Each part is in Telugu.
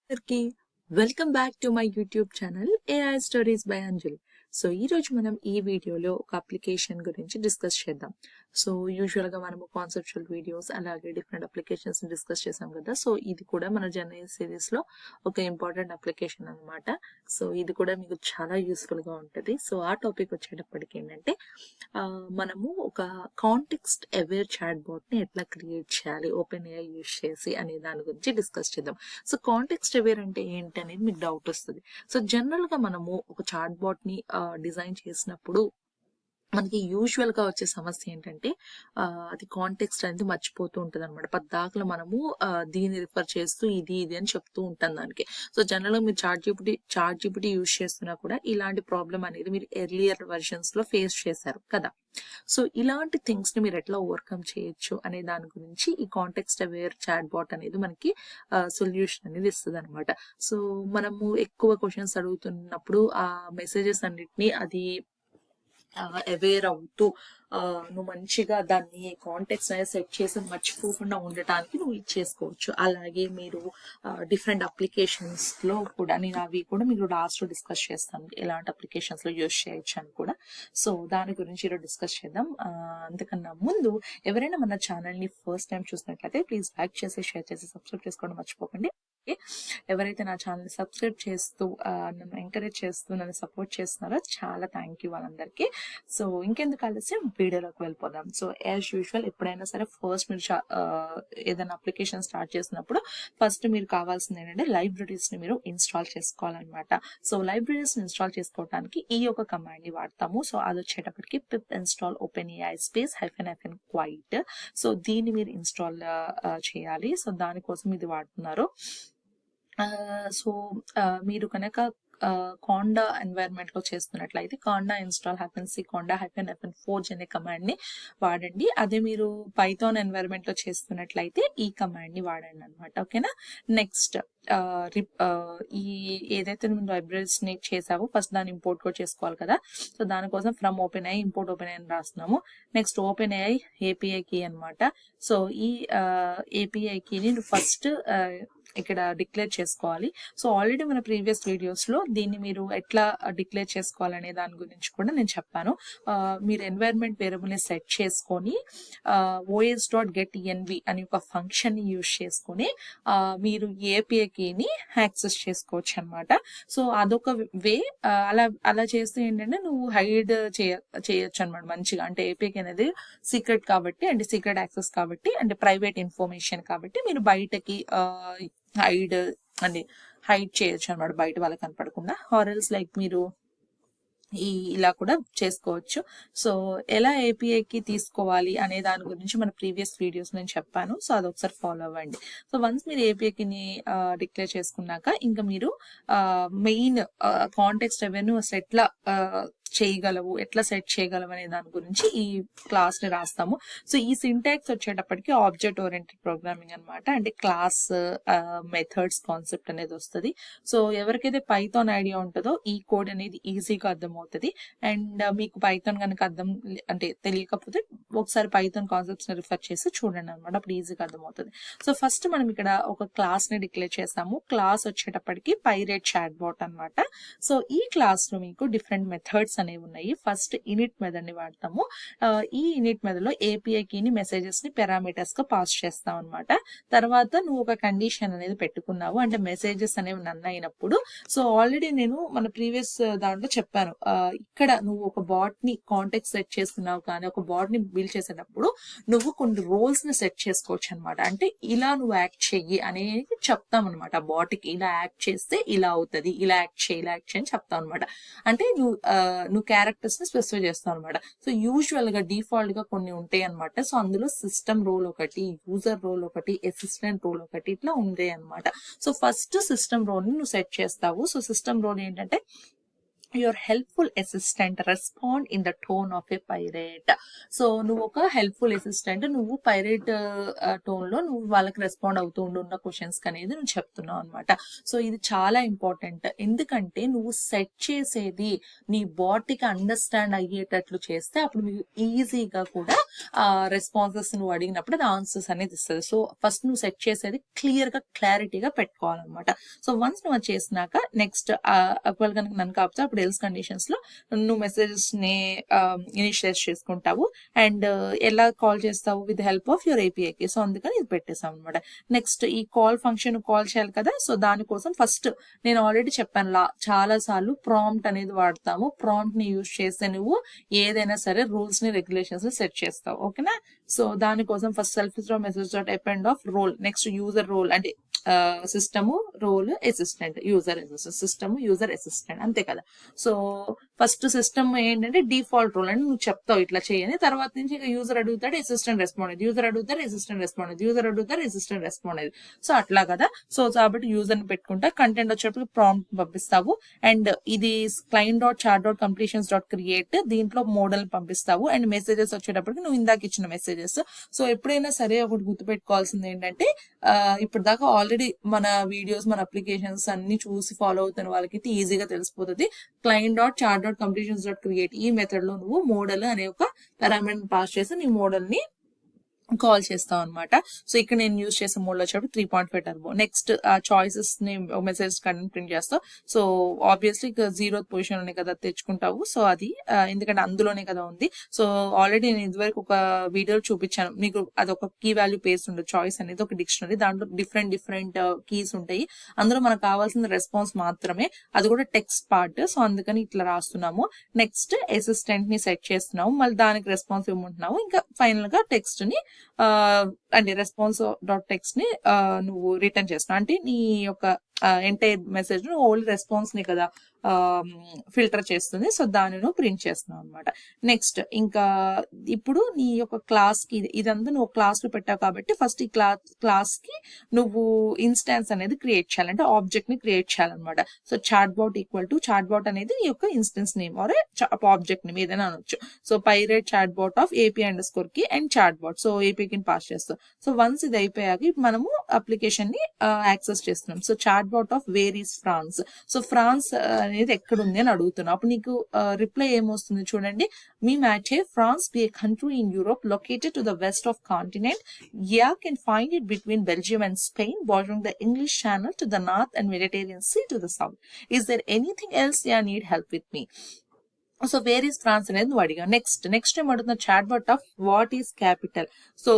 అందరికీ welcome back to my YouTube channel AI stories by Anjali. So ఈ రోజు మనం ఈ వీడియోలో ఒక అప్లికేషన్ గురించి డిస్కస్ చేద్దాం. సో యూజువల్గా మనము కాన్సెప్చువల్ వీడియోస్ అలాగే డిఫరెంట్ అప్లికేషన్స్ డిస్కస్ చేసాం కదా. సో ఇది కూడా మన జర్నల్ సిరీస్లో ఒక ఇంపార్టెంట్ అప్లికేషన్ అనమాట. సో ఇది కూడా మీకు చాలా యూస్ఫుల్గా ఉంటుంది. సో ఆ టాపిక్ వచ్చేటప్పటికి ఏంటంటే మనము ఒక కాంటెక్స్ట్ అవేర్ చాట్ బాట్ని ఎట్లా క్రియేట్ చేయాలి ఓపెన్ ఏఐ యూజ్ చేసి అనే దాని గురించి డిస్కస్ చేద్దాం. సో కాంటెక్స్ట్ అవేర్ అంటే ఏంటి అనేది మీకు డౌట్ వస్తుంది. సో జనరల్ గా మనము ఒక చాట్ బాట్ ని డిజైన్ చేసినప్పుడు మనకి యూజువల్ గా వచ్చే సమస్య ఏంటంటే అది కాంటెక్స్ట్ అనేది మర్చిపోతూ ఉంటుంది అనమాట. పద్దాకలు మనము దీన్ని రిఫర్ చేస్తూ ఇది అని చెప్తూ ఉంటాం దానికి. సో జనరల్ గా మీరు చాట్ జీపీటీ యూజ్ చేస్తున్నా కూడా ఇలాంటి ప్రాబ్లం అనేది మీరు ఎర్లియర్ వర్షన్స్ లో ఫేస్ చేశారు కదా. సో ఇలాంటి థింగ్స్ ని మీరు ఎట్లా ఓవర్కమ్ చేయొచ్చు అనే దాని గురించి ఈ కాంటెక్స్ట్ అవేర్ చాట్ బాట్ అనేది మనకి సొల్యూషన్ అనేది ఇస్తుంది అనమాట. సో మనము ఎక్కువ క్వశ్చన్స్ అడుగుతున్నప్పుడు ఆ మెసేజెస్ అన్నిటిని అది అవేర్ అవుతూ నువ్వు మంచిగా దాన్ని కాంటెక్స్ట్ అనేది సెట్ చేసి మర్చిపోకుండా ఉండటానికి నువ్వు ఇది చేసుకోవచ్చు. అలాగే మీరు డిఫరెంట్ అప్లికేషన్స్ లో కూడా నేను అవి కూడా మీరు లాస్ట్ లో డిస్కస్ చేస్తాను ఎలాంటి అప్లికేషన్స్ లో యూజ్ చేయొచ్చు అని కూడా. సో దాని గురించి ఈరోజు డిస్కస్ చేద్దాం. అంతకన్నా ముందు ఎవరైనా మన ఛానల్ ని ఫస్ట్ టైం చూసినట్లయితే ప్లీజ్ లైక్ చేసి షేర్ చేసి సబ్స్క్రైబ్ చేసుకోవడం మర్చిపోకండి. ఎవరైతే నా ఛానల్ సబ్స్క్రైబ్ చేస్తూ నన్ను ఎంకరేజ్ చేస్తూ నన్ను సపోర్ట్ చేస్తున్నారో చాలా థ్యాంక్ యూ వాళ్ళందరికీ. సో ఇంకెందుకు ఆలస్యం వీడియోలోకి వెళ్ళిపోదాం. సో యాజ్ యూజువల్ ఎప్పుడైనా సరే ఫస్ట్ మీరు ఏదైనా అప్లికేషన్ స్టార్ట్ చేసినప్పుడు ఫస్ట్ మీరు కావాల్సింది ఏంటంటే లైబ్రరీస్ ని మీరు ఇన్స్టాల్ చేసుకోవాలన్నమాట. సో లైబ్రరీస్ ఇన్స్టాల్ చేసుకోవడానికి ఈ ఒక కమాండ్ ని వాడతాము. సో అది వచ్చేటప్పటికి pip install open AI space hyphen quiet. So దీన్ని మీరు ఇన్స్టాల్ చేయాలి. సో దానికోసం ఇది వాడుతున్నారు. సో మీరు కనుక కాండా ఎన్వైరన్మెంట్ లో చేస్తున్నట్లయితే కాండా ఇన్స్టాల్ కాండా -f4 అనే కమాండ్ ని వాడండి. అదే మీరు పైథాన్ ఎన్వైరన్మెంట్ లో చేస్తున్నట్లయితే ఈ కమాండ్ ని వాడండి అనమాట. ఓకేనా. నెక్స్ట్ ఈ ఏదైతే మీరు లైబ్రరీస్ ని చేసావో ఫస్ట్ దాన్ని ఇంపోర్ట్ కూడా చేసుకోవాలి కదా. సో దానికోసం from OpenAI import OpenAI అని రాస్తున్నాము. Next OpenAI API key అనమాట. సో ఈ ఏపీఐ కీని ఫస్ట్ ఇక్కడ డిక్లేర్ చేసుకోవాలి. సో ఆల్రెడీ మన ప్రీవియస్ వీడియోస్ లో దీన్ని మీరు ఎట్లా డిక్లేర్ చేసుకోవాలనే దాని గురించి కూడా నేను చెప్పాను. మీరు ఎన్వైరన్మెంట్ వేరియబుల్ ని సెట్ చేసుకొని os.getEnv అని ఒక ఫంక్షన్ ని యూజ్ చేసుకొని మీరు ఏపీఐ కీని యాక్సెస్ చేసుకోవచ్చు అనమాట. సో అదొక వే. అలా చేస్తే ఏంటంటే నువ్వు హైడ్ చేయొచ్చు అనమాట మంచిగా. అంటే ఏపీఐ అనేది సీక్రెట్ కాబట్టి అంటే సీక్రెట్ యాక్సెస్ కాబట్టి అంటే ప్రైవేట్ ఇన్ఫర్మేషన్ కాబట్టి మీరు బయటకి హైడ్ చేయొచ్చు అనమాట బయట వాళ్ళకి కనపడకుండా. హారల్స్ లైక్ మీరు ఇలా కూడా చేసుకోవచ్చు. సో ఎలా ఏపీఐకి తీసుకోవాలి అనే దాని గురించి మన ప్రీవియస్ వీడియోస్ నేను చెప్పాను. సో అదొకసారి ఫాలో అవ్వండి. సో వన్స్ మీరు ఏపీఐకిని డిక్లేర్ చేసుకున్నాక ఇంకా మీరు మెయిన్ కాంటెక్స్ట్ అవేర్ను ఎట్లా చేయగలవు ఎట్లా సెట్ చేయగలవు అనే దాని గురించి ఈ క్లాస్ ని రాస్తాము. సో ఈ సింటాక్స్ వచ్చేటప్పటికి ఆబ్జెక్ట్ ఓరియంటెడ్ ప్రోగ్రామింగ్ అనమాట. అంటే క్లాస్ మెథడ్స్ కాన్సెప్ట్ అనేది వస్తుంది. సో ఎవరికైతే పైథాన్ ఐడియా ఉంటుందో ఈ కోడ్ అనేది ఈజీగా అర్థమవుతుంది. అండ్ మీకు పైథాన్ కనుక అంటే తెలియకపోతే ఒకసారి పైథాన్ కాన్సెప్ట్స్ ని రిఫర్ చేసి చూడండి అనమాట. అప్పుడు ఈజీగా అర్థమవుతుంది. సో ఫస్ట్ మనం ఇక్కడ ఒక క్లాస్ ని డిక్లేర్ చేసాము. క్లాస్ వచ్చేటప్పటికి పైరేట్ చాట్ బాట్ అనమాట. సో ఈ క్లాస్ లో మీకు డిఫరెంట్ మెథడ్స్ అనేవి ఉన్నాయి. ఫస్ట్ ఇనిట్ మెథడ్ ని వాడతాము. ఈ ఇనిట్ మెథడ్ లో ఏపీఐ కీని మెసేజెస్ ని పారామీటర్స్ గా పాస్ చేస్తాం అనమాట. తర్వాత నువ్వు ఒక కండిషన్ అనేది పెట్టుకున్నావు అంటే మెసేజెస్ అనేవి నన్ అయినప్పుడు. సో ఆల్రెడీ నేను మన ప్రీవియస్ దాంట్లో చెప్పాను ఇక్కడ నువ్వు ఒక బాట్ ని కాంటెక్స్ట్ సెట్ చేస్తున్నావు కానీ ఒక బాట్ ని బిల్డ్ చేసేటప్పుడు నువ్వు కొన్ని రోల్స్ ని సెట్ చేసుకోవచ్చు అనమాట. అంటే ఇలా నువ్వు యాక్ట్ చెయ్యి అనేది చెప్తాం అనమాట. ఆ బాట్ కి ఇలా యాక్ట్ చేస్తే ఇలా అవుతుంది, ఇలా యాక్ట్ చేయి అని చెప్తాం అనమాట. అంటే నువ్వు క్యారెక్టర్స్ ని స్పెసిఫై చేస్తావు అనమాట. సో యూజువల్ గా డిఫాల్ట్ గా కొన్ని ఉంటాయి అనమాట. సో అందులో సిస్టమ్ రోల్ ఒకటి, యూజర్ రోల్ ఒకటి, అసిస్టెంట్ రోల్ ఒకటి ఇట్లా ఉంటాయి అనమాట. సో ఫస్ట్ సిస్టమ్ రోల్ ని నువ్వు సెట్ చేస్తావు. సో సిస్టమ్ రోల్ ఏంటంటే your helpful assistant respond in the tone of A pirate. So నువ్వు ఒక హెల్ప్ఫుల్ అసిస్టెంట్, నువ్వు పైరేట్ టోన్ లో నువ్వు వాళ్ళకి రెస్పాండ్ అవుతూ ఉన్న క్వశ్చన్స్ అనేది నువ్వు చెప్తున్నావు అనమాట. సో ఇది చాలా ఇంపార్టెంట్, ఎందుకంటే నువ్వు సెట్ చేసేది నీ బాడీకి అండర్స్టాండ్ అయ్యేటట్లు చేస్తే అప్పుడు మీకు ఈజీగా కూడా రెస్పాన్సెస్ నువ్వు అడిగినప్పుడు అది ఆన్సర్స్ అనేది ఇస్తుంది. సో ఫస్ట్ నువ్వు సెట్ చేసేది క్లియర్ గా క్లారిటీగా పెట్టుకోవాలన్నమాట. సో వన్స్ నువ్వు చేసినాక నెక్స్ట్ ఒకవేళ కనుక నన్ను కాపుతా అప్పుడు ఎల్స్ కండిషన్స్ లో నువ్వు మెసేజెస్ ని ఇనిషియలైజ్ చేసుకుంటావు అండ్ ఎలా కాల్ చేస్తావు విత్ హెల్ప్ ఆఫ్ యువర్ ఏపీఐకి. సో అందుకని ఇది పెట్టేసాం అనమాట. నెక్స్ట్ ఈ కాల్ ఫంక్షన్ కాల్ చేయాలి కదా, సో దానికోసం ఫస్ట్ నేను ఆల్రెడీ చెప్పాను చాలా సార్లు ప్రాంప్ట్ అనేది వాడతాము. ప్రాంప్ట్ ని యూజ్ చేస్తే నువ్వు ఏదైనా సరే రూల్స్ ని రెగ్యులేషన్స్ ని సెట్ చేస్తావు, ఓకేనా. సో దానికోసం first self throw message dot append of role, next user role అంటే system role assistant, user assistant, system user assistant, అంతే కదా. సో ఫస్ట్ సిస్టమ్ ఏంటంటే డిఫాల్ట్ రోల్ అంటే నువ్వు చెప్తావు ఇట్లా చేయని, తర్వాత నుంచి ఇక యూజర్ అడుగుతాడు అసిస్టెంట్ రెస్పాండ్ అయ్యింది, యూజర్ అడుగుతారు అసిస్టెంట్ రెస్పాండ్ అయ్యింది, యూజర్ అడుగుతారు అసిస్టెంట్ రెస్పాండ్ అయ్యింది. సో అట్లా కదా. సో కాబట్టి యూజర్ ని పెట్టుకుంటా కంటెంట్ వచ్చేటప్పుడు ప్రాంప్ట్ పంపిస్తావు అండ్ ఇది client dot chat dot completions dot create, దీంట్లో మోడల్ పంపిస్తావు అండ్ మెసేజెస్ వచ్చేటప్పటికి నువ్వు ఇందాక ఇచ్చిన మెసేజెస్. సో ఎప్పుడైనా సరే ఒకటి గుర్తుపెట్టుకోవాల్సింది ఏంటంటే ఇప్పుడు దాకా ఆల్రెడీ మన వీడియోస్ మన అప్లికేషన్స్ అన్ని చూసి ఫాలో అవుతున్న వాళ్ళకి ఈజీగా తెలిసిపోతుంది. Client dot chat dot completions dot create ఈ మెథడ్ లో నువ్వు మోడల్ అనే ఒక పారామీటర్ పాస్ చేసి నీ మోడల్ ని కాల్ చేస్తాం అనమాట. సో ఇక్కడ నేను యూజ్ చేసే మోడ్ లో వచ్చేప్పుడు 3.5 టర్బో. నెక్స్ట్ చాయిసెస్ ని మెసేజ్ కంటెంట్ ప్రింట్ చేస్తావు. సో ఆబ్వియస్లీ 0th పొజిషన్ లోనే కదా తెచ్చుకుంటావు. సో అది ఎందుకంటే అందులోనే కదా ఉంది. సో ఆల్రెడీ నేను ఇదివరకు ఒక వీడియో చూపించాను మీకు, అది ఒక కీ వాల్యూ పేస్ట్ ఉంటుంది. చాయిస్ అనేది ఒక డిక్షనరీ, దాంట్లో డిఫరెంట్ కీస్ ఉంటాయి. అందులో మనకు కావాల్సిన రెస్పాన్స్ మాత్రమే, అది కూడా టెక్స్ట్ పార్ట్. సో అందుకని ఇట్లా రాస్తున్నాము. నెక్స్ట్ అసిస్టెంట్ ని సెట్ చేస్తున్నాము, మళ్ళీ దానికి రెస్పాన్స్ ఇవ్వమంటున్నావు. ఇంకా ఫైనల్ గా టెక్స్ట్ ని అంటే రెస్పాన్స్ డాట్ టెక్స్ట్ ని నువ్వు రిటర్న్ చేస్తున్నావు. అంటే నీ యొక్క ఎంటైర్ మెసేజ్ ను ఓన్లీ రెస్పాన్స్ ని కదా ఫిల్టర్ చేస్తుంది. సో దాన్ని నువ్వు ప్రింట్ చేస్తున్నావు అనమాట. నెక్స్ట్ ఇంకా ఇప్పుడు నీ యొక్క క్లాస్ కి ఇదంతా నువ్వు క్లాస్ లో పెట్టావు కాబట్టి ఫస్ట్ ఈ క్లాస్ కి నువ్వు ఇన్స్టాన్స్ అనేది క్రియేట్ చేయాలంటే ఆబ్జెక్ట్ ని క్రియేట్ చేయాలన్నమాట. So chat bot equal to chat bot అనేది నీ యొక్క instance name or object name ఏదైనా అనొచ్చు. So pirate chat bot of AP underscore key and chat bot, so ఏపీకి పాస్ చేస్తాం. సో వన్స్ ఇది అయిపోయాక మనము అప్లికేషన్ ని యాక్సెస్ చేస్తున్నాం. So chat bot of where is France. So France అనేది ఎక్కడ ఉంది అని అడుగుతున్నాం. అప్పుడు నీకు రిప్లై ఏమొస్తుంది చూడండి. మీ match France be a country in Europe located to the west of continent. Yeah can find it between Belgium and Spain, bordering the English Channel to the north and Mediterranean Sea to the south. Is there anything else you need help with me? So where is France అనేది నువ్వు అడిగా. నెక్స్ట్ ఏం అడుగుతున్నా, chat bot of what is capital. So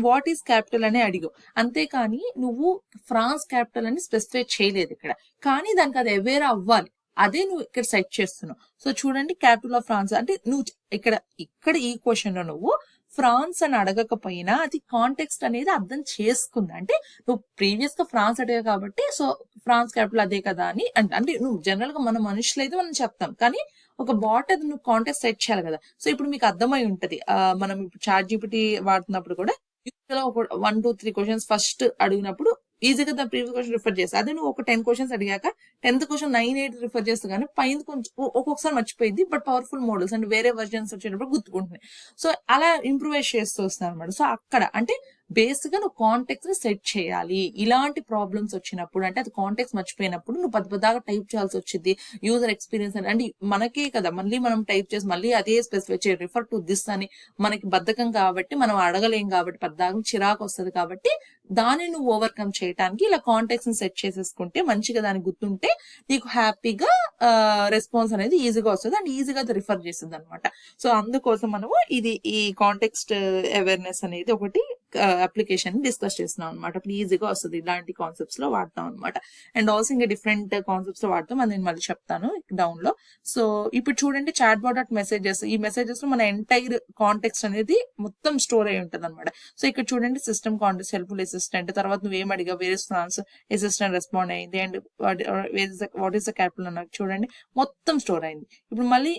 what is capital అని అడిగావు, అంతేకాని నువ్వు ఫ్రాన్స్ క్యాపిటల్ అని స్పెసిఫై చేయలేదు ఇక్కడ. కానీ దానికి అది అవేర్ అవ్వాలి, అదే నువ్వు ఇక్కడ సెట్ చేస్తున్నావు. సో చూడండి, క్యాపిటల్ ఆఫ్ ఫ్రాన్స్ అంటే నువ్వు ఇక్కడ ఈ క్వశ్చన్ లో నువ్వు ఫ్రాన్స్ అని అడగకపోయినా అది కాంటెక్స్ట్ అనేది అర్థం చేసుకుంది. అంటే నువ్వు ప్రీవియస్ గా ఫ్రాన్స్ అడిగా కాబట్టి సో ఫ్రాన్స్ క్యాపిటల్ అదే కదా అని అంటే నువ్వు జనరల్ గా మన మనుషులు అయితే మనం చెప్తాం, కానీ ఒక బాట్ అది నువ్వు కాంటెక్స్ట్ సెట్ చేయాలి కదా. సో ఇప్పుడు మీకు అర్థమై ఉంటది, మనం ఇప్పుడు చాట్ జీపీటీ వాడుతున్నప్పుడు కూడా ఒక 1, 2, 3 క్వశ్చన్స్ ఫస్ట్ అడిగినప్పుడు ఈజీగా దాని ప్రీవియస్ క్వశ్చన్ రిఫర్ చేస్తా. అదే నువ్వు ఒక 10 క్వశ్చన్స్ అడిగాక 10th క్వశ్చన్ 9, 8 రిఫర్ చేస్తా, కానీ పైన కొంచెం ఒక్కొక్కసారి మర్చిపోయింది. బట్ పవర్ఫుల్ మోడల్స్ అండ్ వేరే వర్జన్స్ వచ్చేటప్పుడు గుర్తుకుంటున్నాయి. సో అలా ఇంప్రూవైజ్ చేస్తూ వస్తున్నాను అనమాట. సో అక్కడ అంటే బేసిక్ గా నువ్వు కాంటెక్స్ట్ ని సెట్ చేయాలి. ఇలాంటి ప్రాబ్లమ్స్ వచ్చినప్పుడు అంటే అది కాంటెక్స్ట్ మర్చిపోయినప్పుడు నువ్వు పెద్దగా టైప్ చేయాల్సి వచ్చింది. యూజర్ ఎక్స్పీరియన్స్ అంటే మనకే కదా మళ్ళీ మనం టైప్ చేసి మళ్ళీ అదే స్పెసిఫై చేయాలి, రిఫర్ టు దిస్ అని మనకి బద్ధకం కాబట్టి మనం అడగలేం కాబట్టి పెద్దగా చిరాకు వస్తుంది. కాబట్టి దాన్ని నువ్వు ఓవర్కమ్ చేయడానికి ఇలా కాంటెక్స్ట్ ని సెట్ చేసేసుకుంటే మంచిగా దానికి గుర్తుంటే నీకు హ్యాపీగా రెస్పాన్స్ అనేది ఈజీగా వస్తుంది అండ్ ఈజీగా అది రిఫర్ చేస్తుంది అనమాట. సో అందుకోసం మనము ఈ కాంటెక్స్ట్ అవేర్నెస్ అనేది ఒకటి అప్లికేషన్ డిస్కస్ చేస్తున్నాం అనమాట. అప్పుడు ఈజీగా వస్తుంది, ఇలాంటి కాన్సెప్ట్స్ లో వాడతాం అనమాట. అండ్ ఆల్సో ఇంకా డిఫరెంట్ కాన్సెప్ట్స్ లో వాడతాం, అది నేను మళ్ళీ చెప్తాను డౌన్ లో. సో ఇప్పుడు చూడండి, చాట్ బాట్ డాట్ మెసేజెస్, ఈ మెసేజెస్ లో మన ఎంటైర్ కాంటెక్స్ట్ అనేది మొత్తం స్టోర్ అయి ఉంటుంది అనమాట. సో ఇక్కడ చూడండి, సిస్టమ్ కాంటెక్స్ట్, హెల్ప్ఫుల్ అసిస్టెంట్, తర్వాత నువ్వేం అడిగా వేరే ఫ్రాన్స్ అసిస్టెంట్ రెస్పాండ్ అయింది and what is the capital అన్నారు చూడండి, మొత్తం స్టోర్ అయింది. ఇప్పుడు మళ్ళీ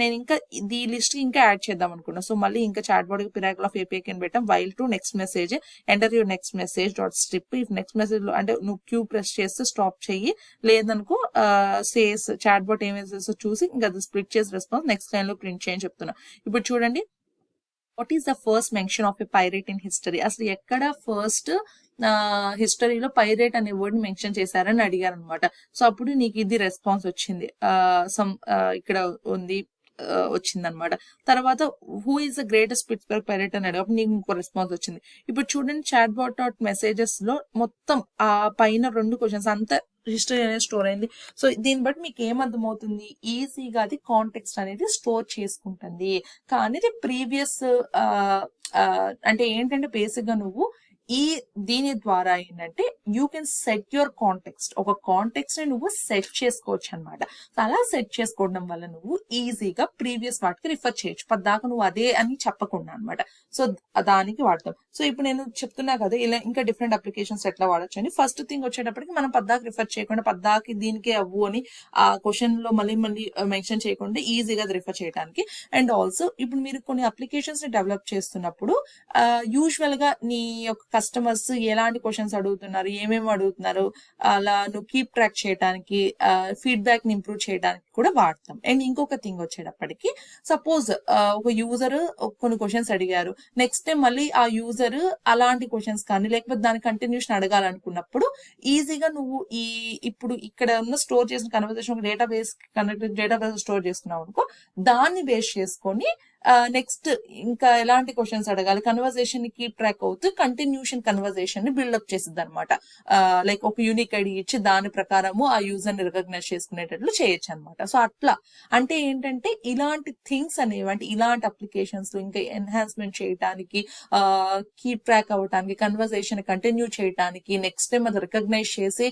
నేను ఇంకా ఈ లిస్ట్ ఇంకా యాడ్ చేద్దాం అనుకున్నా. సో మళ్ళీ ఇంకా చాట్ బాట్ పిరాకిల్ ఆఫ్ ఏపీఐ అని పెట్టాం, while to next next message, enter your next message dot strip. If next message లో అంటే నువ్వు క్యూ ప్రెస్ చేస్తే స్టాప్ చెయ్యి, లేదనుకో సేస్ చాట్ బాట్ ఏం చేసేదో చూసి ఇంకా అది స్ప్లిట్ చేసి రెస్పాన్స్ నెక్స్ట్ లైన్ లో ప్రింట్ చేయని చెప్తున్నా. ఇప్పుడు చూడండి, what is the first mention of a pirate in history? అసలు ఎక్కడ ఫస్ట్ హిస్టరీలో పైరేట్ అనే వర్డ్ మెన్షన్ చేశారని అడిగారు అనమాట. సో అప్పుడు నీకు ఇది రెస్పాన్స్ వచ్చింది, ఇక్కడ ఉంది వచ్చింది అనమాట. తర్వాత who is the greatest Pittsburgh pirate అని అడిగి నీకు ఇంకో రెస్పాన్స్ వచ్చింది. ఇప్పుడు చూడండి, చాట్ బాట్ డాట్ మెసేజెస్ లో మొత్తం ఆ పైన 2 క్వశ్చన్స్ అంతా హిస్టరీ అనేది స్టోర్ అయింది. సో దీన్ని బట్టి మీకు ఏమర్థమవుతుంది, ఈజీగా అది కాంటెక్స్ట్ అనేది స్టోర్ చేసుకుంటుంది. కానీ ఇది ప్రీవియస్ అంటే ఏంటంటే బేసిక్ గా నువ్వు దీని ద్వారా ఏంటంటే you can set your context, ఒక కాంటెక్స్ట్ ని నువ్వు సెట్ చేసుకోవచ్చు అనమాట. అలా సెట్ చేసుకోవడం వల్ల నువ్వు ఈజీగా ప్రీవియస్ వాటికి రిఫర్ చేయొచ్చు, పద్దాక నువ్వు అదే అని చెప్పకుండా అనమాట. సో దానికి వాడతాం. సో ఇప్పుడు నేను చెప్తున్నా కదా ఇలా ఇంకా డిఫరెంట్ అప్లికేషన్స్ ఎట్లా వాడచ్చు అని. ఫస్ట్ థింగ్ వచ్చేటప్పటికి మనం పద్దాక రిఫర్ చేయకుండా, పద్దాకి దీనికే అవ్వు అని ఆ క్వశ్చన్ లో మళ్ళీ మెన్షన్ చేయకుండా ఈజీగా రిఫర్ చేయడానికి. అండ్ ఆల్సో ఇప్పుడు మీరు కొన్ని అప్లికేషన్స్ ని డెవలప్ చేస్తున్నప్పుడు యూజువల్ గా నీ యొక్క కస్టమర్స్ ఎలాంటి క్వశ్చన్స్ అడుగుతున్నారు, ఏమేమి అడుగుతున్నారు, అలా నువ్వు కీప్ ట్రాక్ చేయడానికి, ఫీడ్బ్యాక్ ని ఇంప్రూవ్ చేయడానికి కూడా వాడతాం. అండ్ ఇంకొక థింగ్ వచ్చేటప్పటికి, సపోజ్ ఒక యూజర్ కొన్ని క్వశ్చన్స్ అడిగారు, నెక్స్ట్ టైం మళ్ళీ ఆ యూజర్ అలాంటి క్వశ్చన్స్ కానీ లేకపోతే దాని కంటిన్యూషన్ అడగాలనుకున్నప్పుడు ఈజీగా నువ్వు ఇప్పుడు ఇక్కడ ఉన్న స్టోర్ చేసిన కన్వర్సేషన్ ఒక డేటాబేస్ స్టోర్ చేసుకున్నావు అనుకో, దాన్ని బేస్ చేసుకొని నెక్స్ట్ ఇంకా ఎలాంటి క్వశ్చన్స్ అడగాలి, కన్వర్సేషన్ ని కీప్ ట్రాక్ అవుతూ కంటిన్యూషన్ కన్వర్సేషన్ ని బిల్డప్ చేసిద్ది అనమాట. లైక్ ఒక యూనిక్ ఐడి ఇచ్చి దాని ప్రకారము ఆ యూజర్ ని రికగ్నైజ్ చేసుకునేటట్లు చేయొచ్చు అనమాట. సో అట్లా అంటే ఏంటంటే ఇలాంటి థింగ్స్ అనేవి, అంటే ఇలాంటి అప్లికేషన్స్ ఇంకా ఎన్హాన్స్మెంట్ చేయడానికి, కీప్ ట్రాక్ అవ్వడానికి, కన్వర్సేషన్ కంటిన్యూ చేయడానికి, నెక్స్ట్ టైం అది రికగ్నైజ్ చేసి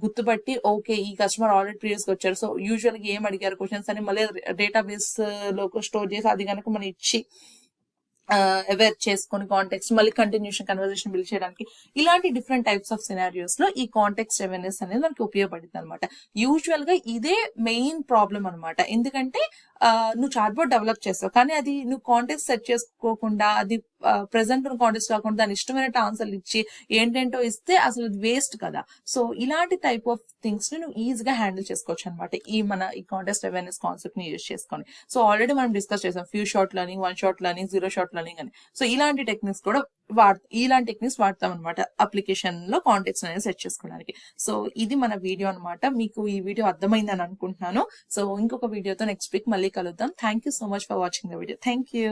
గుర్తుపట్టి ఓకే ఈ కస్టమర్ ఆల్రెడీ ప్రీవియస్ గా వచ్చారు, సో యూజువల్ గా ఏం అడిగారు క్వశ్చన్స్ అని మళ్ళీ డేటాబేస్ లో స్టోర్ చేసి అది కనుక మనం ఇచ్చి అవేర్ చేసుకొని కాంటెక్స్ట్ మళ్ళీ కంటిన్యూషన్ కన్వర్సేషన్ బిల్డ్ చేయడానికి, ఇలాంటి డిఫరెంట్ టైప్స్ ఆఫ్ సినారియోస్ లో ఈ కాంటెక్స్ట్ అవేర్నెస్ అనేది మనకి ఉపయోగపడుతుంది అనమాట. యూజువల్ గా ఇదే మెయిన్ ప్రాబ్లం అనమాట. ఎందుకంటే నువ్వు చాట్ బోర్డ్ డెవలప్ చేస్తావు కానీ అది నువ్వు కాంటెక్స్ట్ సెట్ చేసుకోకుండా, అది ప్రెసెంట్ కాంటెక్స్ట్ కాకుండా దాని ఇష్టమైన ఆన్సర్లు ఇచ్చి ఏంటంటో ఇస్తే అసలు వేస్ట్ కదా. సో ఇలాంటి టైప్ ఆఫ్ థింగ్స్ ని నువ్వు ఈజీగా హ్యాండిల్ చేసుకోవచ్చు అనమాట ఈ కాంటెక్స్ట్ అవేర్నెస్ కాన్సెప్ట్ ని యూజ్ చేసుకొని. సో ఆల్రెడీ మనం డిస్కస్ చేసాం few short learning, 1 short learning, 0 short learning అని. సో ఇలాంటి టెక్నిక్స్ కూడా ఇలాంటి టెక్నిక్స్ వాడతాం అనమాట అప్లికేషన్ లో కాంటెక్స్ట్ అనేది సెట్ చేసుకోవడానికి. సో ఇది మన వీడియో అనమాట. మీకు ఈ వీడియో అర్థమైందని అనుకుంటున్నాను. సో ఇంకొక వీడియోతో నెక్స్ట్ వీక్ మళ్ళీ కలుద్దాం. Thank you so much for watching the video. Thank you.